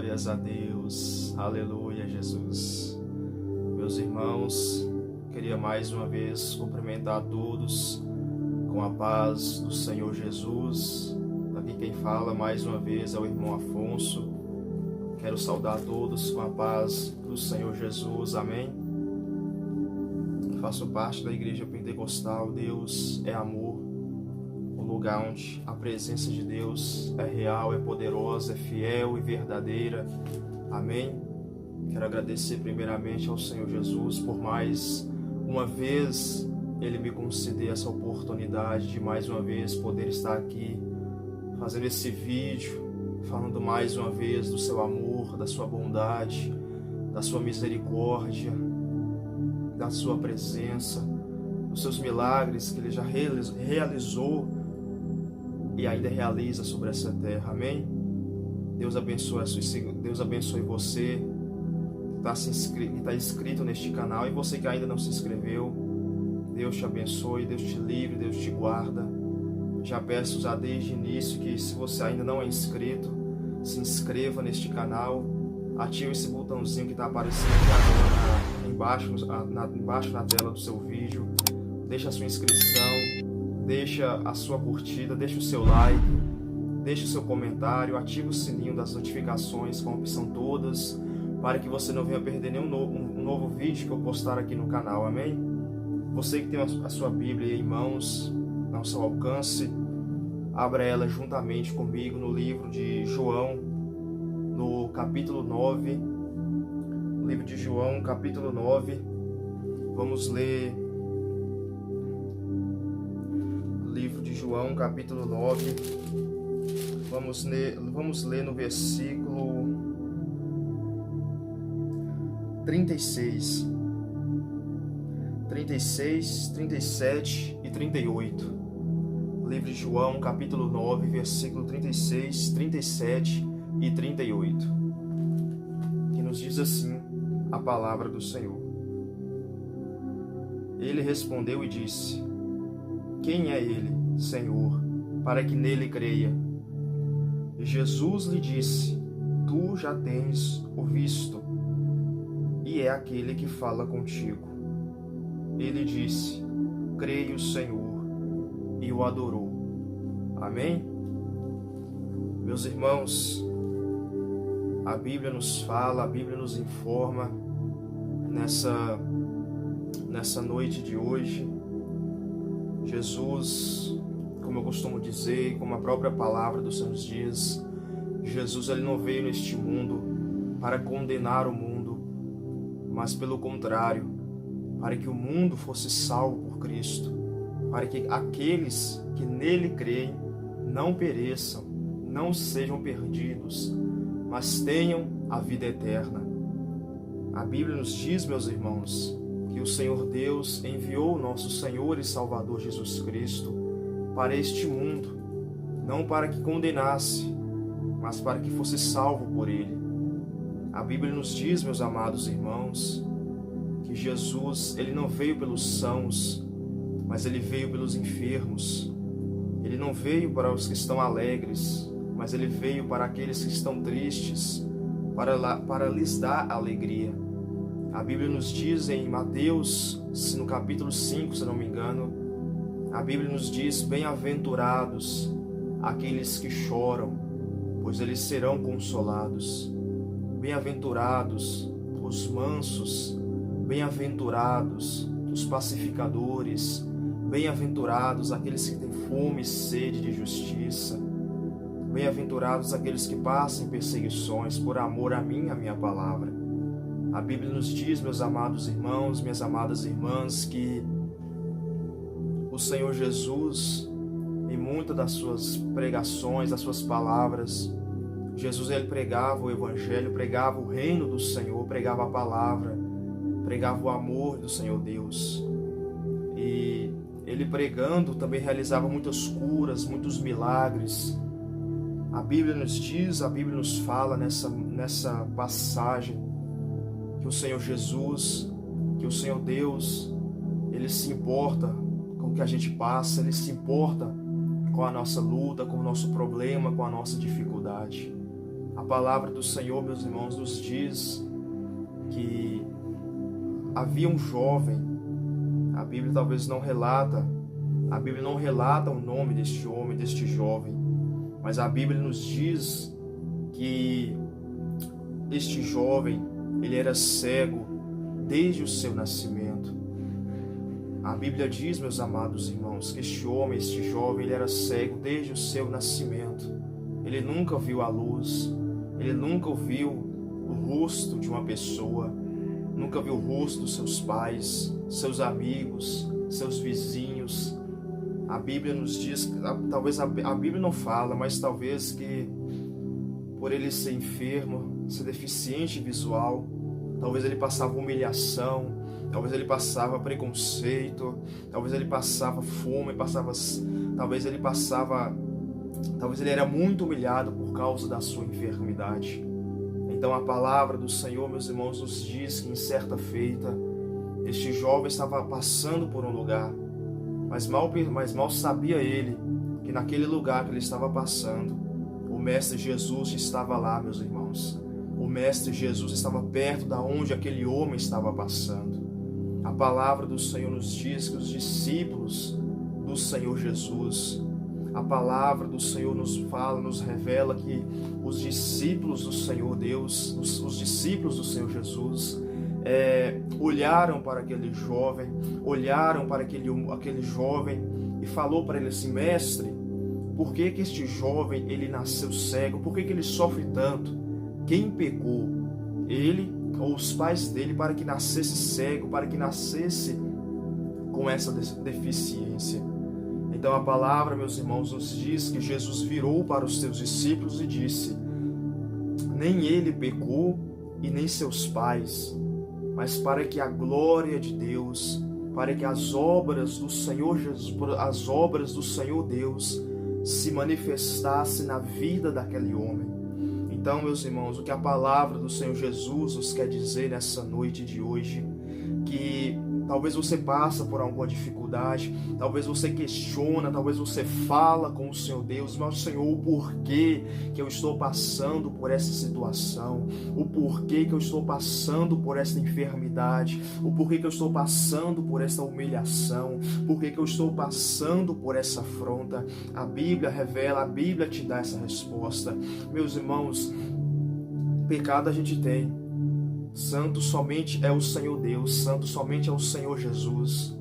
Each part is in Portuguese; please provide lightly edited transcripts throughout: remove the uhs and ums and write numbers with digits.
Glórias a Deus, aleluia, Jesus. Meus irmãos, queria mais uma vez cumprimentar a todos com a paz do Senhor Jesus. Aqui quem fala mais uma vez é o irmão Afonso. Quero saudar a todos com a paz do Senhor Jesus, amém. Faço parte da Igreja Pentecostal. Deus é amor, um lugar onde a presença de Deus é real, é poderosa, é fiel e verdadeira, amém. Quero agradecer primeiramente ao Senhor Jesus por mais uma vez Ele me conceder essa oportunidade de mais uma vez poder estar aqui fazendo esse vídeo, falando mais uma vez do seu amor, da sua bondade, da sua misericórdia, da sua presença, dos seus milagres que Ele já realizou e ainda realiza sobre essa terra, amém? Deus abençoe você que está inscrito neste canal, e você que ainda não se inscreveu. Deus te abençoe, Deus te livre, Deus te guarda. Já peço já desde o início que, se você ainda não é inscrito, se inscreva neste canal, ative esse botãozinho que está aparecendo aqui agora embaixo na tela do seu vídeo. Deixa a sua inscrição, deixa a sua curtida, deixa o seu like, deixa o seu comentário, ative o sininho das notificações com a opção todas, para que você não venha perder nenhum novo vídeo que eu postar aqui no canal, amém? Você que tem a sua Bíblia em mãos, ao seu alcance, abra ela juntamente comigo no livro de João, no capítulo 9, livro de João, capítulo 9, vamos ler livro de João, capítulo 9, vamos ler no versículo 36, 37 e 38. Livro de João, capítulo 9, versículo 36, 37 e 38. Que nos diz assim a palavra do Senhor. Ele respondeu e disse: Quem é ele, Senhor, para que nele creia? E Jesus lhe disse: Tu já tens o visto, e é aquele que fala contigo. Ele disse: Creio, Senhor, e o adorou. Amém? Meus irmãos, a Bíblia nos fala, a Bíblia nos informa nessa noite de hoje. Jesus, como eu costumo dizer, como a própria palavra do Senhor diz, Jesus ele não veio neste mundo para condenar o mundo, mas pelo contrário, para que o mundo fosse salvo por Cristo, para que aqueles que nele creem não pereçam, não sejam perdidos, mas tenham a vida eterna. A Bíblia nos diz, meus irmãos, que o Senhor Deus enviou o nosso Senhor e Salvador Jesus Cristo para este mundo, não para que condenasse, mas para que fosse salvo por Ele. A Bíblia nos diz, meus amados irmãos, que Jesus, Ele não veio pelos sãos, mas Ele veio pelos enfermos. Ele não veio para os que estão alegres, mas Ele veio para aqueles que estão tristes, para lhes dar alegria. A Bíblia nos diz em Mateus, no capítulo 5, se não me engano, a Bíblia nos diz: Bem-aventurados aqueles que choram, pois eles serão consolados. Bem-aventurados os mansos, bem-aventurados os pacificadores, bem-aventurados aqueles que têm fome e sede de justiça, bem-aventurados aqueles que passam perseguições por amor a mim e a minha palavra. A Bíblia nos diz, meus amados irmãos, minhas amadas irmãs, que o Senhor Jesus, em muitas das suas pregações, das suas palavras, Jesus ele pregava o Evangelho, pregava o reino do Senhor, pregava a palavra, pregava o amor do Senhor Deus. E ele pregando também realizava muitas curas, muitos milagres. A Bíblia nos diz, a Bíblia nos fala nessa passagem que o Senhor Jesus, que o Senhor Deus, Ele se importa com o que a gente passa, Ele se importa com a nossa luta, com o nosso problema, com a nossa dificuldade. A A palavra do Senhor, meus irmãos, nos diz que havia um jovem. A Bíblia talvez não relata, a Bíblia não relata o nome deste homem, deste jovem, mas a Bíblia nos diz que este jovem, ele era cego desde o seu nascimento. A Bíblia diz, meus amados irmãos, que este homem, este jovem, ele era cego desde o seu nascimento. Ele nunca viu a luz, ele nunca viu o rosto de uma pessoa, nunca viu o rosto dos seus pais, seus amigos, seus vizinhos. A Bíblia nos diz, talvez a Bíblia não fala, mas talvez que por ele ser enfermo, ser deficiente visual, talvez ele passava humilhação, talvez ele passava preconceito, talvez ele passava fome, talvez ele era muito humilhado por causa da sua enfermidade. Então a palavra do Senhor, meus irmãos, nos diz que em certa feita, este jovem estava passando por um lugar, mas mal sabia ele que naquele lugar que ele estava passando, o Mestre Jesus estava lá, meus irmãos. O Mestre Jesus estava perto da onde aquele homem estava passando. A palavra do Senhor nos diz que os discípulos do Senhor Jesus, a palavra do Senhor nos fala, nos revela que os discípulos do Senhor Deus, os discípulos do Senhor Jesus, olharam para aquele jovem, olharam para aquele jovem e falou para ele assim: mestre, por que este jovem ele nasceu cego? Por que ele sofre tanto? Quem pecou? Ele ou os pais dele para que nascesse cego, para que nascesse com essa deficiência? Então a palavra, meus irmãos, nos diz que Jesus virou para os seus discípulos e disse: nem ele pecou e nem seus pais, mas para que a glória de Deus, para que as obras do Senhor Jesus, as obras do Senhor Deus se manifestassem na vida daquele homem. Então, meus irmãos, o que a palavra do Senhor Jesus nos quer dizer nessa noite de hoje, que talvez você passa por alguma dificuldade, talvez você questiona, talvez você fala com o Senhor Deus: mas Senhor, o porquê que eu estou passando por essa situação, o porquê que eu estou passando por esta enfermidade, o porquê que eu estou passando por esta humilhação, porquê que eu estou passando por essa afronta. A Bíblia revela, a Bíblia te dá essa resposta. Meus irmãos, pecado a gente tem. Santo somente é o Senhor Deus, santo somente é o Senhor Jesus.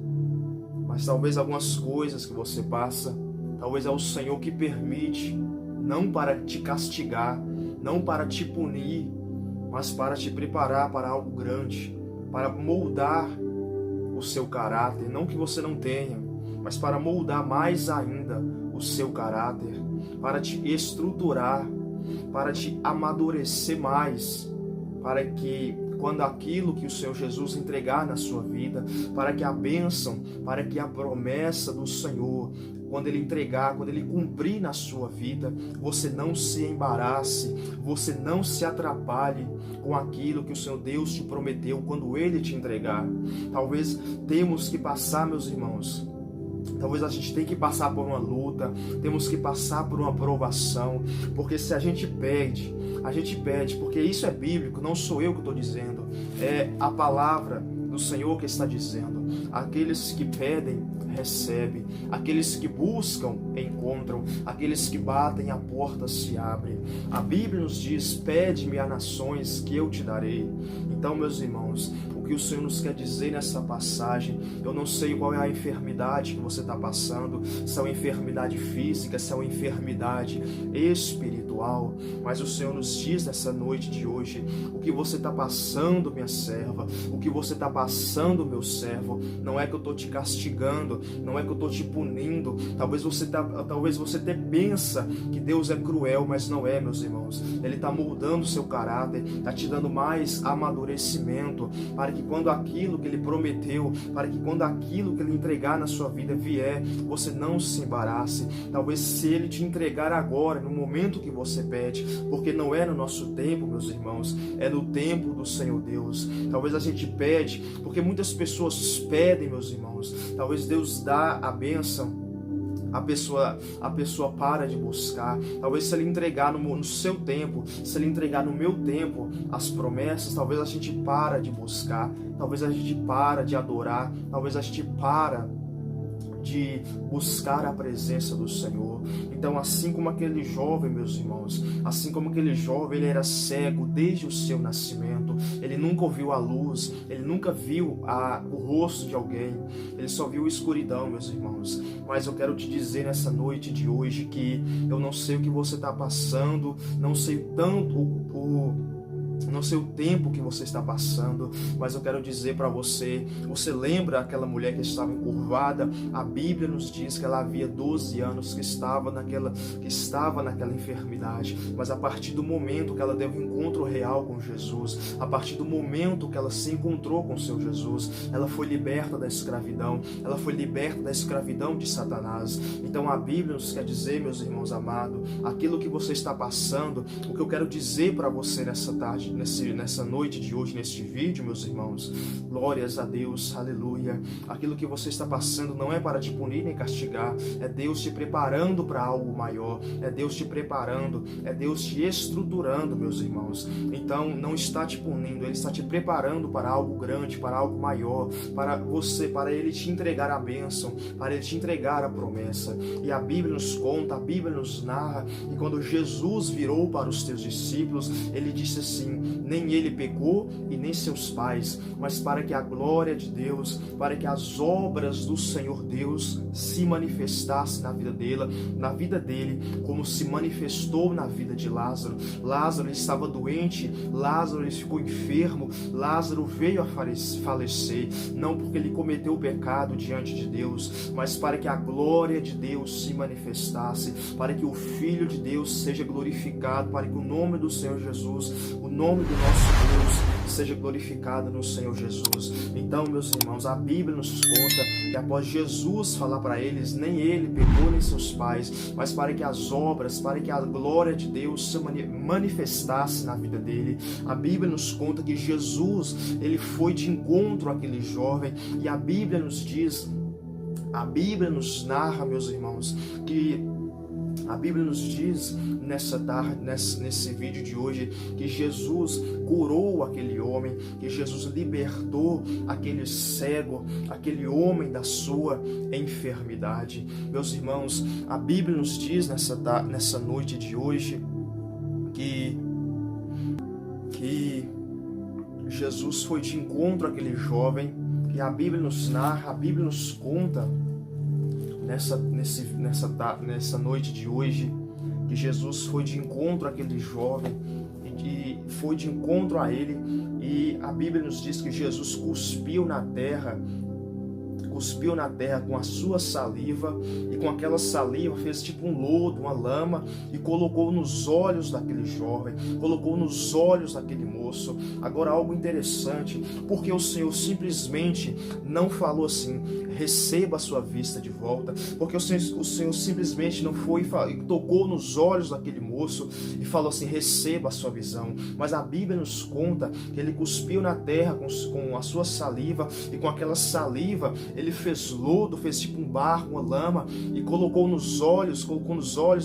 Mas talvez algumas coisas que você passa, talvez é o Senhor que permite, não para te castigar, não para te punir, mas para te preparar para algo grande, para moldar o seu caráter, não que você não tenha, mas para moldar mais ainda o seu caráter, para te estruturar, para te amadurecer mais, para que quando aquilo que o Senhor Jesus entregar na sua vida, para que a bênção, para que a promessa do Senhor, quando Ele entregar, quando Ele cumprir na sua vida, você não se embarace, você não se atrapalhe com aquilo que o Senhor Deus te prometeu quando Ele te entregar. Talvez temos que passar, meus irmãos, talvez a gente tenha que passar por uma luta, temos que passar por uma provação, porque se a gente pede, porque isso é bíblico, não sou eu que estou dizendo, é a palavra do Senhor que está dizendo: aqueles que pedem, recebem, aqueles que buscam, encontram, aqueles que batem, a porta se abre. A Bíblia nos diz: pede-me a nações que eu te darei. Então, meus irmãos, o que o Senhor nos quer dizer nessa passagem, eu não sei qual é a enfermidade que você está passando, se é uma enfermidade física, se é uma enfermidade espiritual, mas o Senhor nos diz nessa noite de hoje: o que você está passando, minha serva, o que você está passando, meu servo, não é que eu estou te castigando, não é que eu estou te punindo. Talvez você até pensa que Deus é cruel, mas não é, meus irmãos. Ele está moldando o seu caráter, está te dando mais amadurecimento, para que quando aquilo que Ele prometeu, para que quando aquilo que Ele entregar na sua vida vier, você não se embarace. Talvez se Ele te entregar agora, no momento que você pede, porque não é no nosso tempo, meus irmãos, é no tempo do Senhor Deus. Talvez a gente pede, porque muitas pessoas pedem, meus irmãos, talvez Deus dá a bênção, a pessoa para de buscar. Talvez se ele entregar no seu tempo, se ele entregar no meu tempo as promessas, talvez a gente para de buscar, talvez a gente para de adorar, talvez a gente para de buscar a presença do Senhor. Então, assim como aquele jovem, meus irmãos, assim como aquele jovem, ele era cego desde o seu nascimento, ele nunca ouviu a luz, ele nunca viu o rosto de alguém, ele só viu escuridão, meus irmãos. Mas eu quero te dizer nessa noite de hoje que eu não sei o que você está passando, não sei não sei o tempo que você está passando, mas eu quero dizer para você, você lembra aquela mulher que estava encurvada? A Bíblia nos diz que ela havia 12 anos que estava naquela enfermidade, mas a partir do momento que ela teve um encontro real com Jesus, a partir do momento que ela se encontrou com seu Jesus, ela foi liberta da escravidão, ela foi liberta da escravidão de Satanás. Então a Bíblia nos quer dizer, meus irmãos amados, aquilo que você está passando, o que eu quero dizer para você nessa tarde, nessa noite de hoje, neste vídeo, meus irmãos, glórias a Deus, aleluia. Aquilo que você está passando não é para te punir nem castigar, é Deus te preparando para algo maior, é Deus te preparando, é Deus te estruturando, meus irmãos. Então não está te punindo, Ele está te preparando para algo grande, para algo maior, para Ele te entregar a bênção, para Ele te entregar a promessa. E a Bíblia nos conta, a Bíblia nos narra, e quando Jesus virou para os teus discípulos, Ele disse assim: nem ele pecou e nem seus pais, mas para que a glória de Deus, para que as obras do Senhor Deus se manifestassem na vida dele, como se manifestou na vida de Lázaro. Lázaro estava doente, Lázaro ficou enfermo, Lázaro veio a falecer, não porque ele cometeu o pecado diante de Deus, mas para que a glória de Deus se manifestasse, para que o Filho de Deus seja glorificado, para que o nome do Senhor Jesus, o nome do nosso Deus seja glorificado no Senhor Jesus. Então, meus irmãos, a Bíblia nos conta que após Jesus falar para eles, nem ele pecou nem seus pais, mas para que as obras, para que a glória de Deus se manifestasse na vida dele. A Bíblia nos conta que Jesus, ele foi de encontro àquele jovem, e a Bíblia nos diz, a Bíblia nos narra, meus irmãos, que a Bíblia nos diz nesse vídeo de hoje que Jesus curou aquele homem, que Jesus libertou aquele cego, aquele homem da sua enfermidade. Meus irmãos, a Bíblia nos diz nessa noite de hoje que Jesus foi de encontro àquele jovem, e a Bíblia nos narra, a Bíblia nos conta nessa noite de hoje, que Jesus foi de encontro àquele jovem, e foi de encontro a ele, e a Bíblia nos diz que Jesus cuspiu na terra com a sua saliva, e com aquela saliva fez tipo um lodo, uma lama, e colocou nos olhos daquele jovem, colocou nos olhos daquele moço. Agora, algo interessante, porque o Senhor simplesmente não falou assim: receba a sua vista de volta, porque o Senhor simplesmente não foi e tocou nos olhos daquele moço e falou assim: receba a sua visão. Mas a Bíblia nos conta que ele cuspiu na terra com a sua saliva, e com aquela saliva ele fez lodo, fez tipo um barro, uma lama, e colocou nos olhos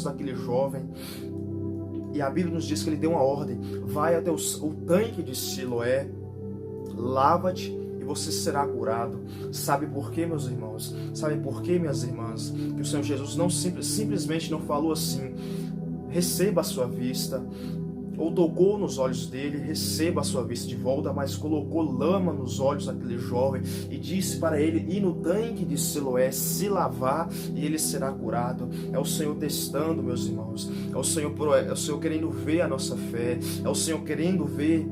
daquele jovem. E a Bíblia nos diz que ele deu uma ordem: vai até o tanque de Siloé, lava-te e você será curado. Sabe por quê, meus irmãos? Sabe por quê, minhas irmãs? Que o Senhor Jesus não simplesmente não falou assim: receba a sua vista, ou tocou nos olhos dele, receba a sua vista de volta, mas colocou lama nos olhos daquele jovem e disse para ele ir no tanque de Siloé, se lavar, e ele será curado. É o Senhor testando, meus irmãos, é o Senhor querendo ver a nossa fé, é o Senhor querendo ver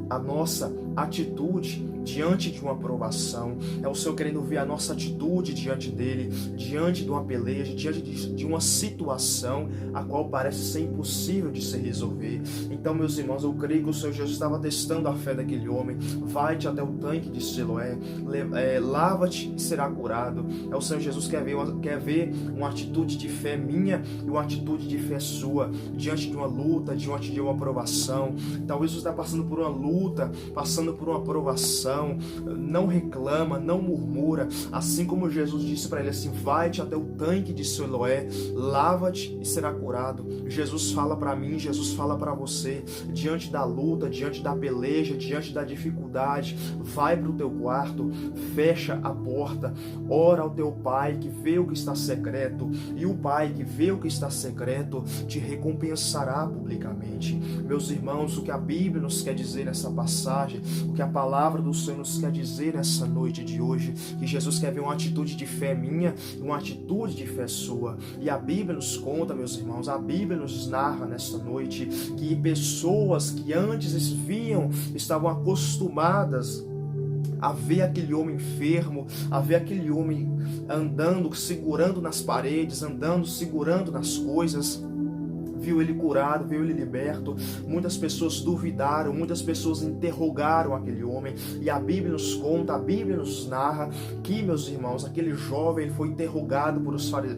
a nossa atitude diante de uma provação, é o Senhor querendo ver a nossa atitude diante dele, diante de uma peleja, diante de uma situação a qual parece ser impossível de se resolver. Então, meus irmãos, eu creio que o Senhor Jesus estava testando a fé daquele homem. Vai-te até o tanque de Siloé, lava-te e será curado. É o Senhor Jesus que quer ver uma atitude de fé minha e uma atitude de fé sua diante de uma luta, diante de uma provação. Talvez você está passando por uma luta, passando passando por uma provação, não reclama, não murmura, assim como Jesus disse para ele assim: vai-te até o tanque de Siloé, lava-te e será curado. Jesus fala para mim, Jesus fala para você, diante da luta, diante da peleja, diante da dificuldade, vai para o teu quarto, fecha a porta, ora ao teu Pai que vê o que está secreto, e o Pai que vê o que está secreto te recompensará publicamente. Meus irmãos, o que a Bíblia nos quer dizer nessa passagem, o que a palavra do Senhor nos quer dizer nessa noite de hoje, que Jesus quer ver uma atitude de fé minha, uma atitude de fé sua. E a Bíblia nos conta, meus irmãos, a Bíblia nos narra nesta noite que pessoas que antes estavam acostumadas a ver aquele homem enfermo, a ver aquele homem andando, segurando nas paredes, andando, segurando nas coisas, viu ele curado, viu ele liberto. Muitas pessoas duvidaram, muitas pessoas interrogaram aquele homem, e a Bíblia nos conta, a Bíblia nos narra que, meus irmãos, aquele jovem foi interrogado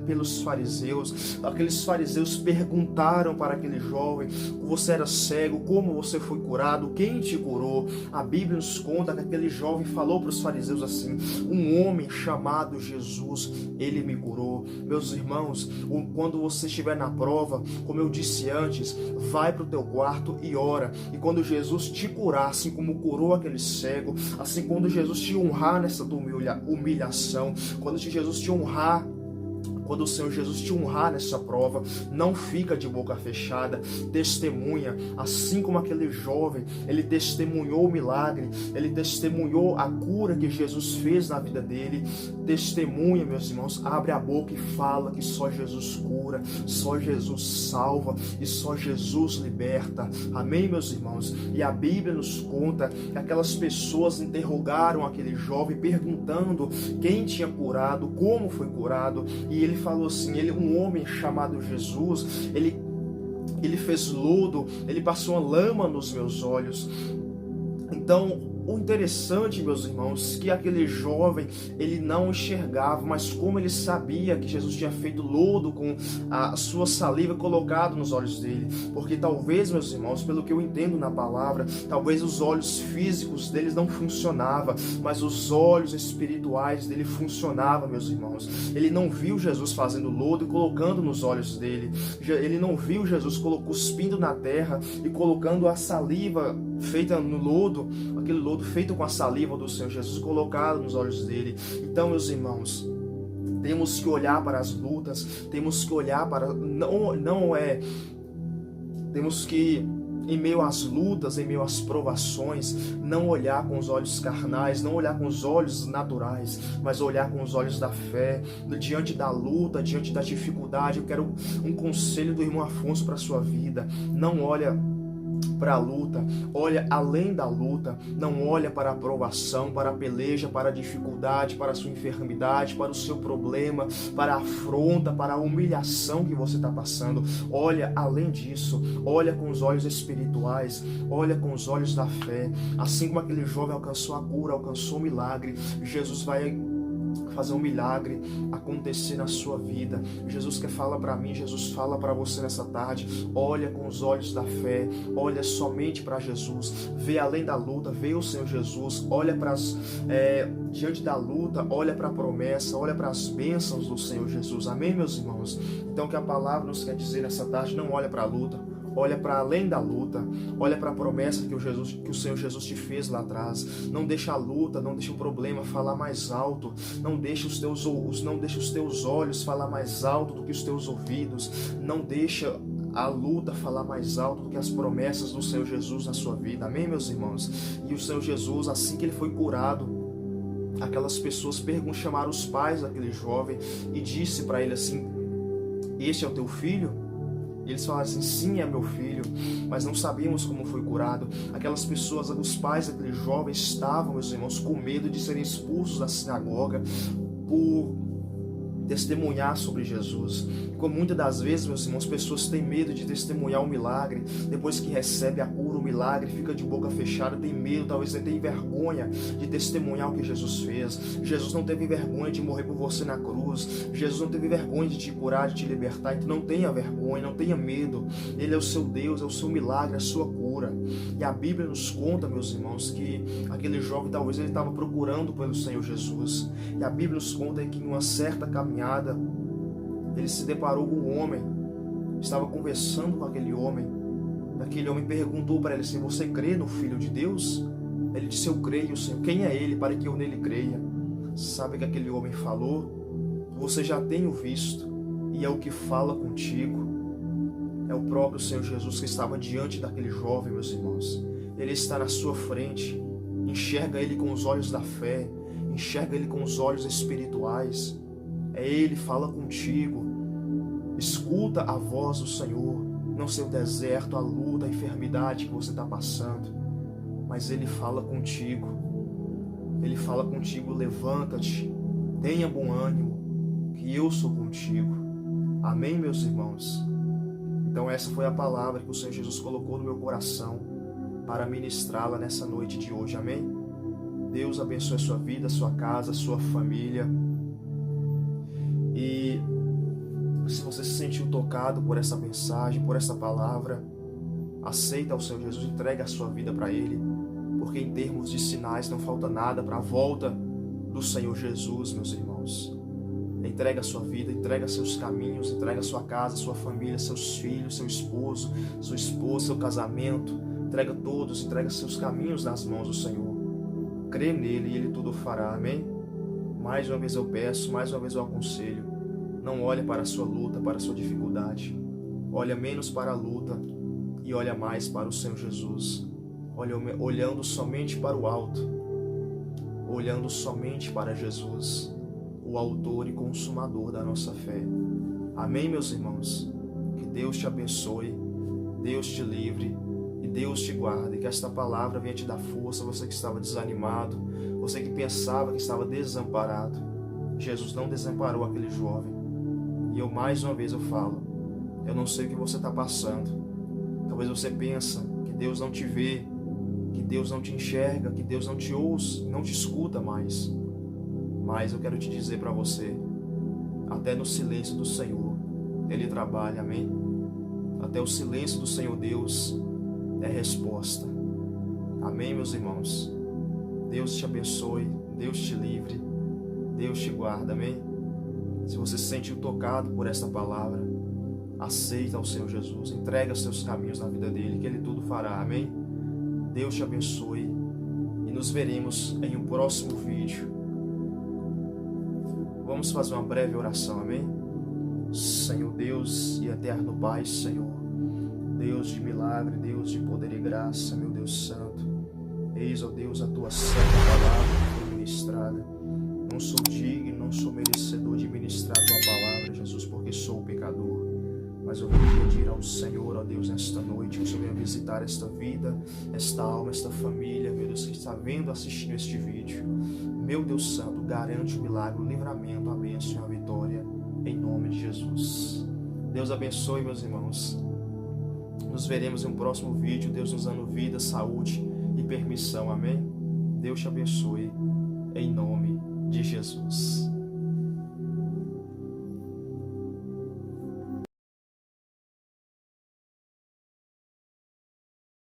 pelos fariseus. Aqueles fariseus perguntaram para aquele jovem: você era cego, como você foi curado, quem te curou? A Bíblia nos conta que aquele jovem falou para os fariseus assim: um homem chamado Jesus, ele me curou. Meus irmãos, quando você estiver na prova, como eu disse antes, vai para o teu quarto e ora. E quando Jesus te curar, assim como curou aquele cego, assim quando Jesus te honrar nessa tua humilhação, quando Jesus te honrar, quando o Senhor Jesus te honrar nessa prova, não fica de boca fechada, testemunha, assim como aquele jovem, ele testemunhou o milagre, ele testemunhou a cura que Jesus fez na vida dele. Testemunha, meus irmãos, abre a boca e fala que só Jesus cura, só Jesus salva e só Jesus liberta. Amém, meus irmãos? E a Bíblia nos conta que aquelas pessoas interrogaram aquele jovem, perguntando quem tinha curado, como foi curado, e ele falou assim: um homem chamado Jesus, ele fez lodo, ele passou uma lama nos meus olhos. Então, o interessante, meus irmãos, que aquele jovem, ele não enxergava, mas como ele sabia que Jesus tinha feito lodo com a sua saliva colocado nos olhos dele, porque talvez, meus irmãos, pelo que eu entendo na palavra, talvez os olhos físicos deles não funcionavam, mas os olhos espirituais dele funcionavam, meus irmãos. Ele não viu Jesus fazendo lodo e colocando nos olhos dele, ele não viu Jesus cuspindo na terra e colocando a saliva feita no lodo, aquele lodo feito com a saliva do Senhor Jesus colocado nos olhos dele. Então, meus irmãos, temos que olhar para as lutas, temos que olhar para... Temos que, em meio às lutas, em meio às provações, não olhar com os olhos carnais, não olhar com os olhos naturais, mas olhar com os olhos da fé. Diante da luta, diante da dificuldade, eu quero um conselho do irmão Afonso para a sua vida. Não olha para a luta, olha além da luta, não olha para a aprovação, para a peleja, para a dificuldade, para a sua enfermidade, para o seu problema, para a afronta, para a humilhação que você está passando. Olha além disso, olha com os olhos espirituais, olha com os olhos da fé. Assim como aquele jovem alcançou a cura, alcançou o milagre, Jesus vai fazer um milagre acontecer na sua vida. Jesus quer falar para mim, Jesus fala para você nessa tarde: olha com os olhos da fé, olha somente para Jesus, vê além da luta, vê o Senhor Jesus, olha para diante da luta, olha para a promessa, olha para as bênçãos do Senhor Jesus. Amém, meus irmãos? Então, o que a palavra nos quer dizer nessa tarde: não olha para a luta, olha para além da luta, olha para a promessa que o Senhor Jesus te fez lá atrás. Não deixa a luta, não deixa o problema falar mais alto, não deixa os teus olhos falar mais alto do que os teus ouvidos, não deixa a luta falar mais alto do que as promessas do Senhor Jesus na sua vida. Amém, meus irmãos? E o Senhor Jesus, assim que ele foi curado, aquelas pessoas chamaram os pais daquele jovem e disse para ele assim: este é o teu filho? E eles falaram assim: sim, é meu filho, mas não sabíamos como foi curado. Aquelas pessoas, os pais daquele jovem estavam, meus irmãos, com medo de serem expulsos da sinagoga testemunhar sobre Jesus. Como muitas das vezes, meus irmãos, pessoas têm medo de testemunhar um milagre, depois que recebe a cura, o milagre, fica de boca fechada, tem medo, talvez tem vergonha de testemunhar o que Jesus fez. Jesus não teve vergonha de morrer por você na cruz, Jesus não teve vergonha de te curar, de te libertar. Então não tenha vergonha, não tenha medo. Ele é o seu Deus, é o seu milagre, a sua cura. E a Bíblia nos conta, meus irmãos, que aquele jovem talvez ele estava procurando pelo Senhor Jesus. E a Bíblia nos conta que em uma certa caminhada ele se deparou com um homem, estava conversando com aquele homem. Aquele homem perguntou para ele assim: você crê no Filho de Deus? Ele disse: eu creio, Senhor. Quem é ele para que eu nele creia? Sabe o que aquele homem falou? Você já tem o visto e é o que fala contigo. É o próprio Senhor Jesus que estava diante daquele jovem, meus irmãos. Ele está na sua frente. Enxerga ele com os olhos da fé, enxerga ele com os olhos espirituais. É ele, fala contigo. Escuta a voz do Senhor. Não sei o deserto, a luta, a enfermidade que você está passando, mas ele fala contigo. Ele fala contigo: levanta-te, tenha bom ânimo, que eu sou contigo. Amém, meus irmãos? Então essa foi a palavra que o Senhor Jesus colocou no meu coração para ministrá-la nessa noite de hoje. Amém? Deus abençoe a sua vida, a sua casa, a sua família. E se você se sentiu tocado por essa mensagem, por essa palavra, aceita o Senhor Jesus, entrega a sua vida para Ele, porque em termos de sinais não falta nada para a volta do Senhor Jesus, meus irmãos. Entrega a sua vida, entrega seus caminhos, entrega a sua casa, sua família, seus filhos, seu esposo, sua esposa, seu casamento. Entrega todos, entrega seus caminhos nas mãos do Senhor. Crê nele e Ele tudo fará, amém? Mais uma vez eu peço, mais uma vez eu aconselho: não olhe para a sua luta, para a sua dificuldade. Olha menos para a luta e olha mais para o Senhor Jesus. Olhando somente para o alto, olhando somente para Jesus, o autor e consumador da nossa fé. Amém, meus irmãos? Que Deus te abençoe, Deus te livre e Deus te guarde. Que esta palavra venha te dar força, você que estava desanimado, você que pensava que estava desamparado. Jesus não desamparou aquele jovem. E eu mais uma vez eu falo, eu não sei o que você está passando. Talvez você pense que Deus não te vê, que Deus não te enxerga, que Deus não te ouça, não te escuta mais. Mas eu quero te dizer para você, até no silêncio do Senhor, Ele trabalha, amém? Até o silêncio do Senhor Deus é resposta. Amém, meus irmãos? Deus te abençoe, Deus te livre, Deus te guarda, amém? Se você se sentiu tocado por esta palavra, aceita o Senhor Jesus, entrega seus caminhos na vida dele, que Ele tudo fará, amém? Deus te abençoe e nos veremos em um próximo vídeo. Vamos fazer uma breve oração, amém? Senhor Deus e eterno Pai, Senhor, Deus de milagre, Deus de poder e graça, meu Deus santo, eis, ó Deus, a tua santa palavra que foi ministrada. Não sou digno, não sou merecedor de ministrar a tua palavra, Jesus, porque sou pecador. Mas eu vou pedir ao Senhor, ó Deus, nesta noite, que o Senhor venha visitar esta vida, esta alma, esta família, meu Deus, que está vendo, assistindo este vídeo. Meu Deus santo, garante o milagre, o livramento, a bênção e a vitória, em nome de Jesus. Deus abençoe, meus irmãos. Nos veremos em um próximo vídeo. Deus nos dando vida, saúde e permissão, amém? Deus te abençoe, em nome de Jesus.